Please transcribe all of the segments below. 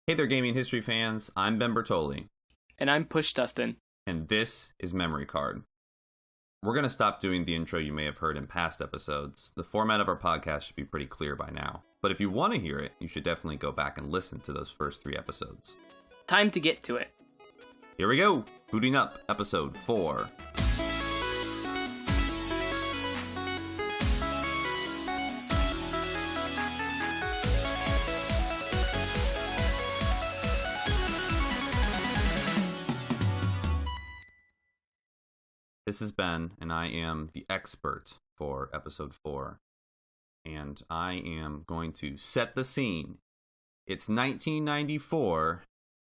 Hey there, gaming history fans. I'm Ben Bertoli. And I'm Push Dustin. And this is Memory Card. We're going to stop doing the intro you may have heard in past episodes. The format of our podcast should be pretty clear by now. But if you want to hear it, you should definitely go back and listen to those first 3 episodes. Time to get to it. Here we go. Booting up episode 4. This is Ben, and I am the expert for episode 4. And I am going to set the scene. It's 1994.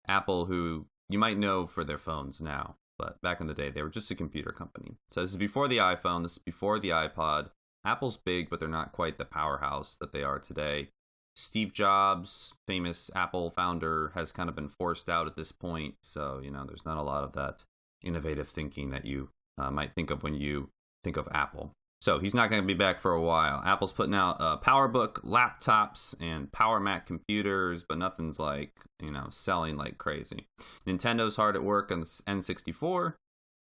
Apple, who you might know for their phones now, but back in the day, they were just a computer company. So this is before the iPhone, this is before the iPod. Apple's big, but they're not quite the powerhouse that they are today. Steve Jobs, famous Apple founder, has kind of been forced out at this point. So, there's not a lot of that innovative thinking that you might think of when you think of Apple. So he's not going to be back for a while. Apple's putting out PowerBook laptops and Power Mac computers, but nothing's selling like crazy. Nintendo's hard at work on the N64,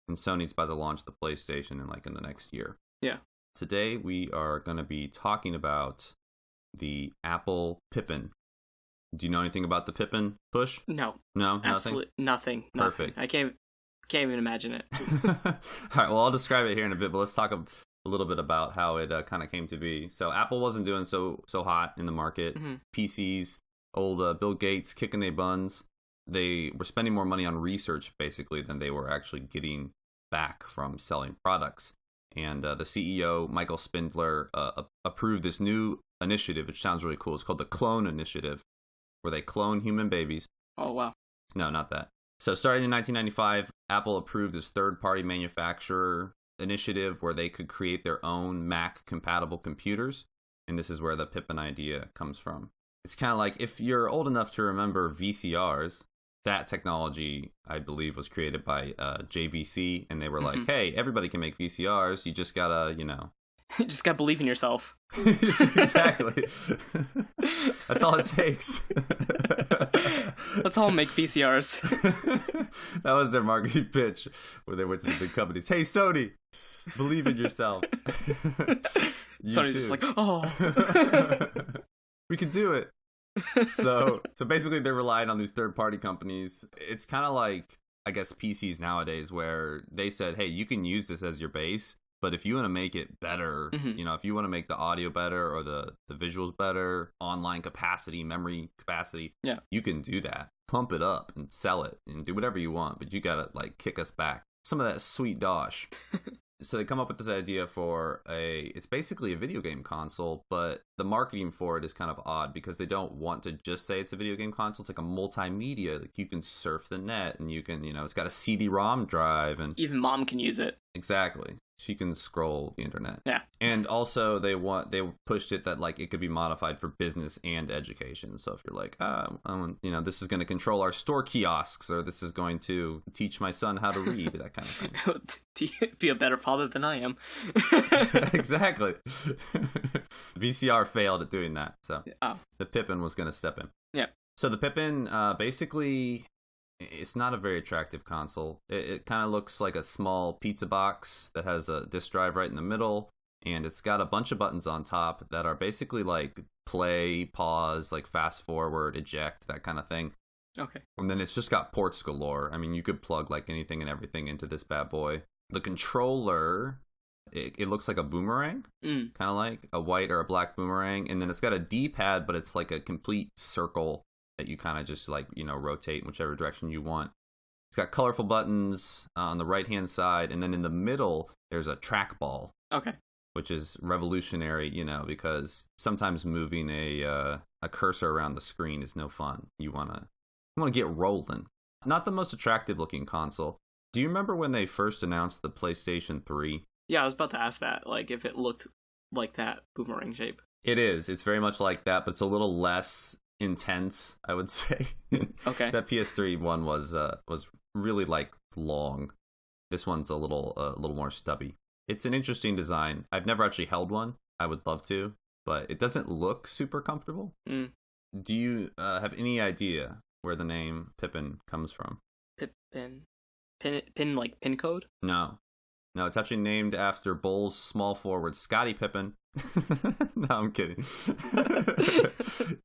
and Sony's about to launch the PlayStation in the next year. Yeah. Today we are going to be talking about the Apple Pippin. Do you know anything about the Pippin, Push? No. No? Absolutely nothing. Perfect. I can't even imagine it. All right, well, I'll describe it here in a bit, but let's talk a little bit about how it kind of came to be. So Apple wasn't doing so hot in the market. Mm-hmm. PCs, old Bill Gates kicking their buns. They were spending more money on research, basically, than they were actually getting back from selling products. And the CEO, Michael Spindler, approved this new initiative, which sounds really cool. It's called the Clone Initiative, where they clone human babies. Oh, wow. No, not that. So starting in 1995, Apple approved this third-party manufacturer initiative where they could create their own Mac-compatible computers. And this is where the Pippin idea comes from. It's kind of like, if you're old enough to remember VCRs, that technology, I believe, was created by JVC. And they were like, hey, everybody can make VCRs. You just gotta, You just gotta believe in yourself. Exactly. That's all it takes. Let's all make VCRs. That was their marketing pitch where they went to the big companies. Hey, Sony, believe in yourself. Sony's just like, oh. We can do it. So basically they're relying on these third-party companies. It's kind of like, I guess, PCs nowadays, where they said, hey, you can use this as your base, but if you want to make it better, if you want to make the audio better or the visuals better, online capacity, memory capacity, you can do that. Pump it up and sell it and do whatever you want, but you got to kick us back. Some of that sweet dosh. So they come up with this idea for it's basically a video game console, but the marketing for it is kind of odd because they don't want to just say it's a video game console. It's like a multimedia. Like, you can surf the net and you can, it's got a CD-ROM drive, and even mom can use it. Exactly. She can scroll the internet. Yeah. And also they pushed it that it could be modified for business and education. So if you're like, this is going to control our store kiosks, or this is going to teach my son how to read, that kind of thing. Be a better father than I am. Exactly. VCR failed at doing that. So the Pippin was going to step in. Yeah. So the Pippin, basically, it's not a very attractive console. It kind of looks like a small pizza box that has a disk drive right in the middle, and it's got a bunch of buttons on top that are basically like play, pause, fast forward, eject, that kind of thing. Okay. And then it's just got ports galore. I mean, you could plug anything and everything into this bad boy. The controller, it looks like a boomerang, kind of like a white or a black boomerang, and then it's got a D-pad, but it's like a complete circle that you kind of just rotate in whichever direction you want. It's got colorful buttons on the right-hand side, and then in the middle, there's a trackball. Okay. Which is revolutionary, because sometimes moving a cursor around the screen is no fun. You want to get rolling. Not the most attractive-looking console. Do you remember when they first announced the PlayStation 3? Yeah, I was about to ask that, if it looked like that boomerang shape. It is. It's very much like that, but it's a little less intense, I would say. Okay. That PS3 one was really long. This one's a little more stubby. It's an interesting design. I've never actually held one. I would love to, but it doesn't look super comfortable. Do you have any idea where the name Pippin comes from. Pippin. Pin like pin code? No, it's actually named after Bulls small forward Scottie Pippen. No, I'm kidding.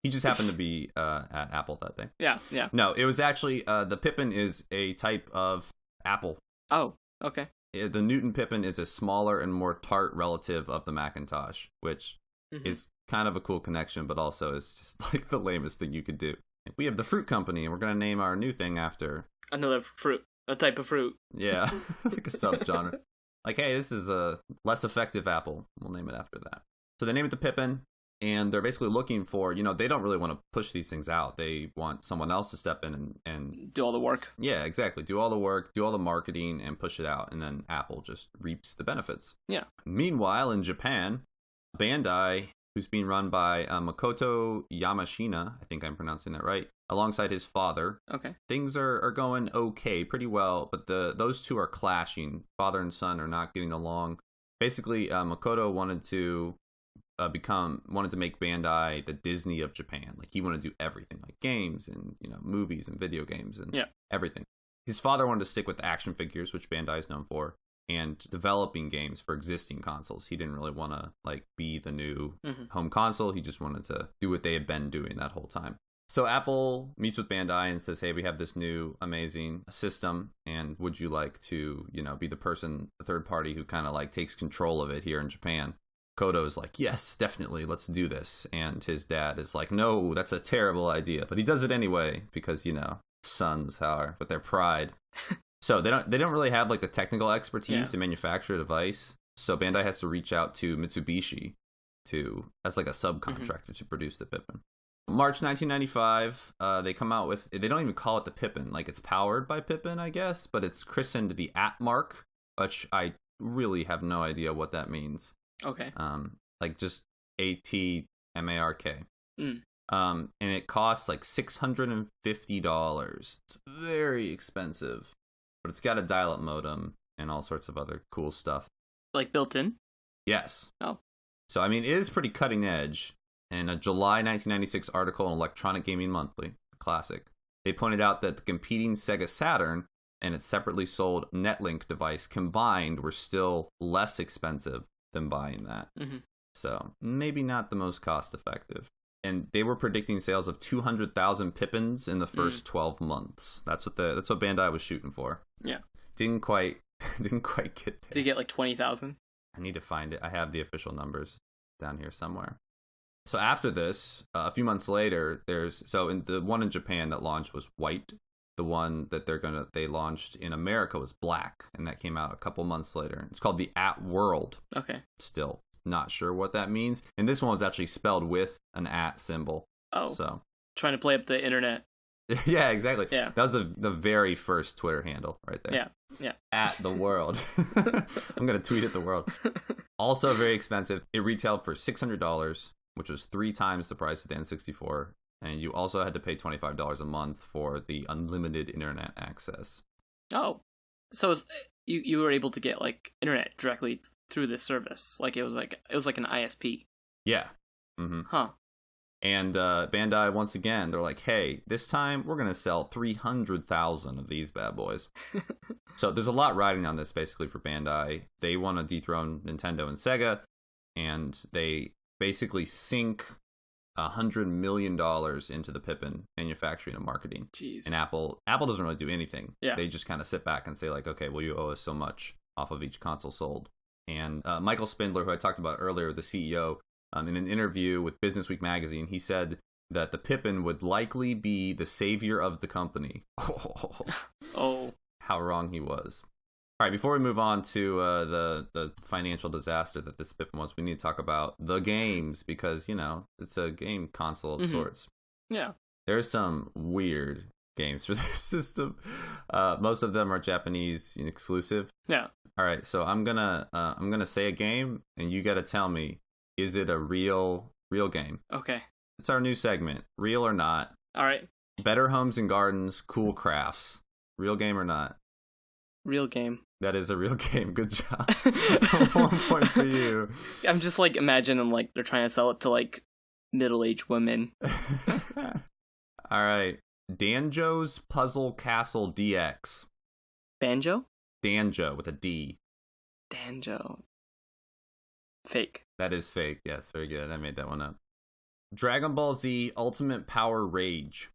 He just happened to be at Apple that day. Yeah. No, it was actually the Pippin is a type of apple. Oh, okay. The Newton Pippin is a smaller and more tart relative of the Macintosh, which is kind of a cool connection, but also is just like the lamest thing you could do. We have the fruit company, and we're going to name our new thing after... Another fruit. A type of fruit. Yeah, like a subgenre. Like, hey, this is a less effective apple. We'll name it after that. So they name it the Pippin, and they're basically looking for, they don't really want to push these things out. They want someone else to step in and do all the work. Yeah, exactly. Do all the work, do all the marketing, and push it out. And then Apple just reaps the benefits. Yeah. Meanwhile, in Japan, Bandai, who's being run by Makoto Yamashina, I think I'm pronouncing that right, alongside his father. Okay. Things are going okay, pretty well, but those two are clashing. Father and son are not getting along. Basically, Makoto wanted to make Bandai the Disney of Japan. Like, he wanted to do everything, like games and movies and video games and everything. His father wanted to stick with action figures, which Bandai is known for, and developing games for existing consoles. He didn't really want to be the new home console. He just wanted to do what they had been doing that whole time. So Apple meets with Bandai and says, hey, we have this new amazing system, and would you like to, be the third party who kind of takes control of it here in Japan? Kodo is like, yes, definitely, let's do this. And his dad is like, no, that's a terrible idea. But he does it anyway because, sons are with their pride. So they don't really have the technical expertise to manufacture a device. So Bandai has to reach out to Mitsubishi as a subcontractor to produce the Pippin. March 1995, they come out with, they don't even call it the Pippin. It's powered by Pippin, I guess, but it's christened the Atmark, which I really have no idea what that means. Okay. Just ATMARK. Mm. And it costs $650. It's very expensive, but it's got a dial-up modem and all sorts of other cool stuff. Built in? Yes. Oh. So, it is pretty cutting edge. In a July 1996 article in Electronic Gaming Monthly, classic, they pointed out that the competing Sega Saturn and its separately sold Netlink device combined were still less expensive than buying that. Mm-hmm. So maybe not the most cost effective. And they were predicting sales of 200,000 Pippins in the first 12 months. That's what Bandai was shooting for. Yeah. Didn't quite get there. Did you get 20,000? I need to find it. I have the official numbers down here somewhere. So after this, a few months later, in the one in Japan that launched was white. The one that they launched in America was black, and that came out a couple months later. It's called the At World. Okay. Still not sure what that means. And this one was actually spelled with an at symbol. Oh. So trying to play up the internet. Yeah, exactly. Yeah. That was the very first Twitter handle right there. Yeah. At the world. I'm gonna tweet at the world. Also very expensive. It retailed for $600. Which was 3 times the price of the N64, and you also had to pay $25 a month for the unlimited internet access. Oh, so you were able to get internet directly through this service? It was an ISP. Yeah. Mm-hmm. Huh. And Bandai, once again, they're like, hey, this time we're gonna sell 300,000 of these bad boys. So there's a lot riding on this basically for Bandai. They want to dethrone Nintendo and Sega, and they basically sink $100 million into the Pippin manufacturing and marketing. Jeez. And Apple doesn't really do anything. Yeah. They just kind of sit back and say okay, well, you owe us so much off of each console sold. And Michael Spindler, who I talked about earlier, the CEO, in an interview with Business Week magazine, he said that the Pippin would likely be the savior of the company. Oh. How wrong he was. All right, before we move on to the financial disaster that this Pippin was, we need to talk about the games because, it's a game console of sorts. Yeah. There's some weird games for this system. Most of them are Japanese exclusive. Yeah. All right, so I'm gonna say a game, and you got to tell me, is it a real game? Okay. It's our new segment, real or not. All right. Better Homes and Gardens, Cool Crafts. Real game or not? Real game. That is a real game. Good job. 1 point for you. I'm just imagining they're trying to sell it to middle-aged women. All right. Danjo's Puzzle Castle DX. Banjo? Danjo with a D. Danjo. Fake. That is fake. Yes, very good. I made that one up. Dragon Ball Z Ultimate Power Rage.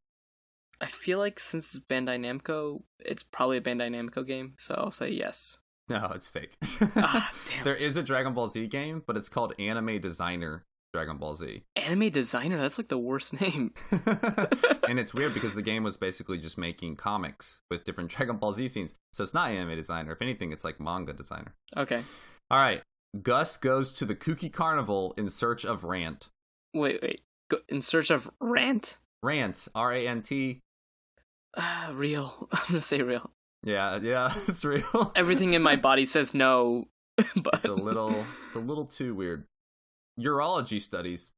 I feel like since it's Bandai Namco, it's probably a Bandai Namco game, so I'll say yes. No, it's fake. Damn. There is a Dragon Ball Z game, but it's called Anime Designer Dragon Ball Z. Anime Designer? That's like the worst name. And it's weird because the game was basically just making comics with different Dragon Ball Z scenes. So it's not Anime Designer. If anything, it's like Manga Designer. Okay. All right. Gus goes to the Kooky Carnival in search of Rant. Wait. In search of Rant? Rant. R-A-N-T. Real. I'm gonna say real. Yeah, it's real. Everything in my body says no, but it's a little too weird. Urology studies.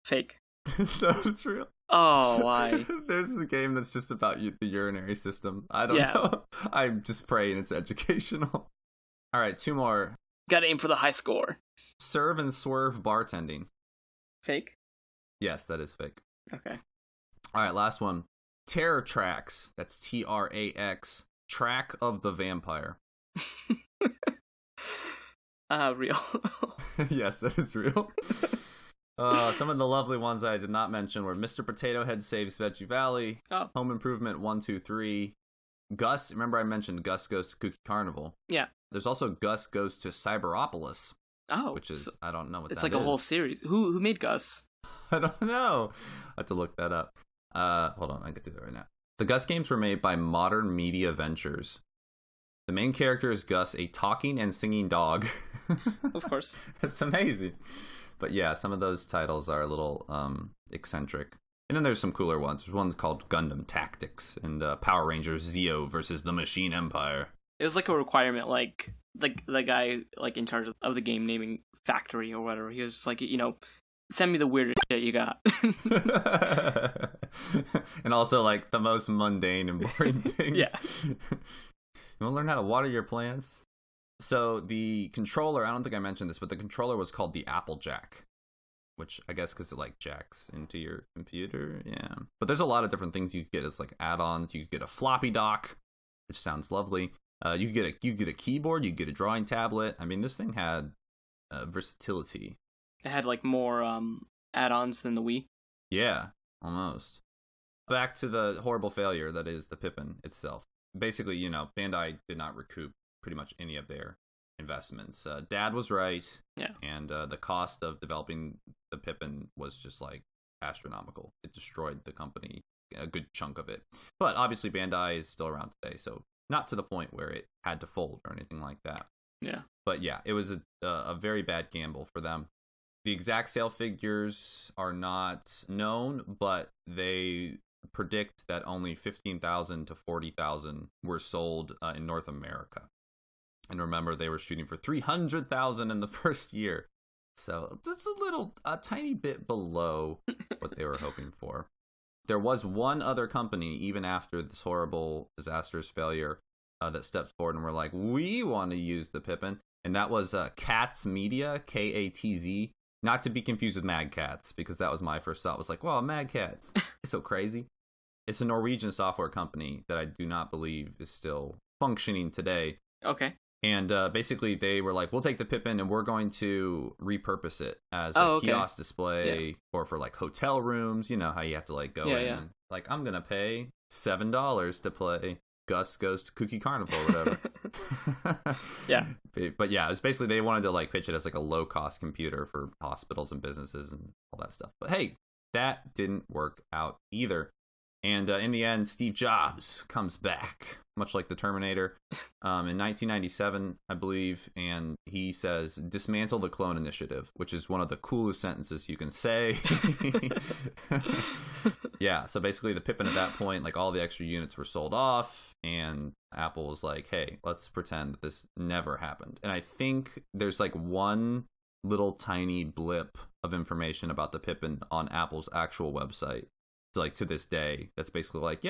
Fake. No, it's real. Oh, why? There's a game that's just about the urinary system. I don't know. I'm just praying it's educational. All right, 2 more. Gotta aim for the high score. Serve and swerve bartending. Fake? Yes, that is fake. Okay. All right, last one. Terror Tracks. That's T-R-A-X. Track of the Vampire. Real. Yes, that is real. Some of the lovely ones I did not mention were Mr. Potato Head Saves Veggie Valley, Home Improvement 1, 2, 3, Gus. Remember I mentioned Gus Goes to Kooky Carnival? Yeah. There's also Gus Goes to Cyberopolis. Oh, which is I don't know what it's that like is. a whole series. Who made Gus? I don't know. I have to look that up. Hold on, I can do that right now. The Gus games were made by Modern Media Ventures. The main character is Gus, a talking and singing dog. Of course. It's amazing. But yeah, some of those titles are a little eccentric. And then there's some cooler ones. There's one called Gundam Tactics and Power Rangers Zeo versus the Machine Empire. It was like a requirement, like the guy like in charge of the game naming factory or whatever. He was just like, send me the weirdest shit you got. And also like the most mundane and boring things. Yeah. You want to learn how to water your plants? So the controller, I don't think I mentioned this, but the controller was called the Applejack, which I guess because it like jacks into your computer. Yeah. But there's a lot of different things you could get as like add-ons. You could get a floppy dock, which sounds lovely. You get a keyboard, you get a drawing tablet. I mean, this thing had versatility. It had like more add-ons than the Wii. Yeah, almost. Back to the horrible failure that is the Pippin itself. Basically, Bandai did not recoup pretty much any of their investments. Dad was right. Yeah. And the cost of developing the Pippin was just like astronomical. It destroyed the company, a good chunk of it. But obviously Bandai is still around today, so not to the point where it had to fold or anything like that. Yeah. But yeah, it was a very bad gamble for them. The exact sale figures are not known, but they predict that only 15,000 to 40,000 were sold in North America. And remember, they were shooting for 300,000 in the first year. So it's a tiny bit below what they were hoping for. There was one other company, even after this horrible, disastrous failure, that stepped forward and were like, we want to use the Pippin. And that was Katz Media, K-A-T-Z. Not to be confused with Mad Cats, because that was my first thought. Was like, wow, Mad Cats. It's so crazy. It's a Norwegian software company that I do not believe is still functioning today. Okay. And basically they were like, we'll take the Pippin and we're going to repurpose it as a kiosk display or for like hotel rooms. You know how you have to like go in and like, I'm going to pay $7 to play Gus Goes to Kooky Carnival or whatever. Yeah. But yeah, it was basically they wanted to like pitch it as like a low cost computer for hospitals and businesses and all that stuff. But hey, that didn't work out either. And in the end, Steve Jobs comes back, much like the Terminator, in 1997, I believe. And he says, dismantle the clone initiative, which is one of the coolest sentences you can say. Yeah, so basically the Pippin at that point, like all the extra units were sold off. And Apple was like, hey, let's pretend that this never happened. And I think there's like one little tiny blip of information about the Pippin on Apple's actual website. Like to this day, that's basically like,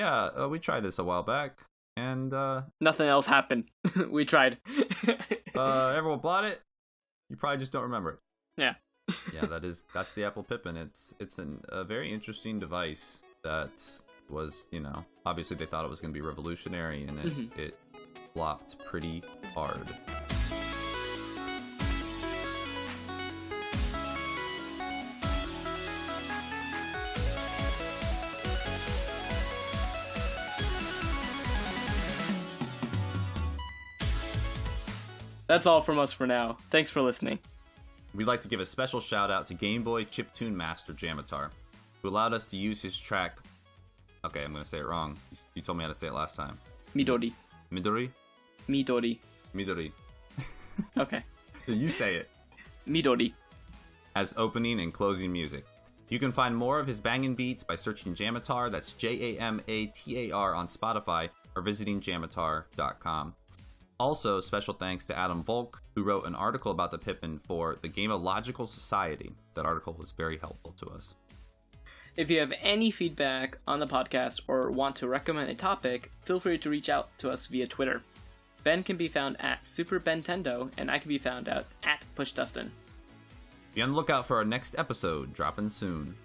we tried this a while back and nothing else happened. We tried. Everyone bought it. You probably just don't remember it. Yeah. Yeah, that's the Apple Pippin. It's a very interesting device that was, obviously they thought it was going to be revolutionary, and it flopped pretty hard. That's all from us for now. Thanks for listening. We'd like to give a special shout out to Game Boy chiptune master Jamitar, who allowed us to use his track. Okay, I'm going to say it wrong. You told me how to say it last time. Midori. Midori? Midori. Okay. You say it. Midori. As opening and closing music. You can find more of his banging beats by searching Jamitar, that's Jamatar on Spotify, or visiting jamitar.com. Also, special thanks to Adam Volk, who wrote an article about the Pippin for the Gameological Society. That article was very helpful to us. If you have any feedback on the podcast or want to recommend a topic, feel free to reach out to us via Twitter. Ben can be found at SuperBentendo, and I can be found at PushDustin. Be on the lookout for our next episode, dropping soon.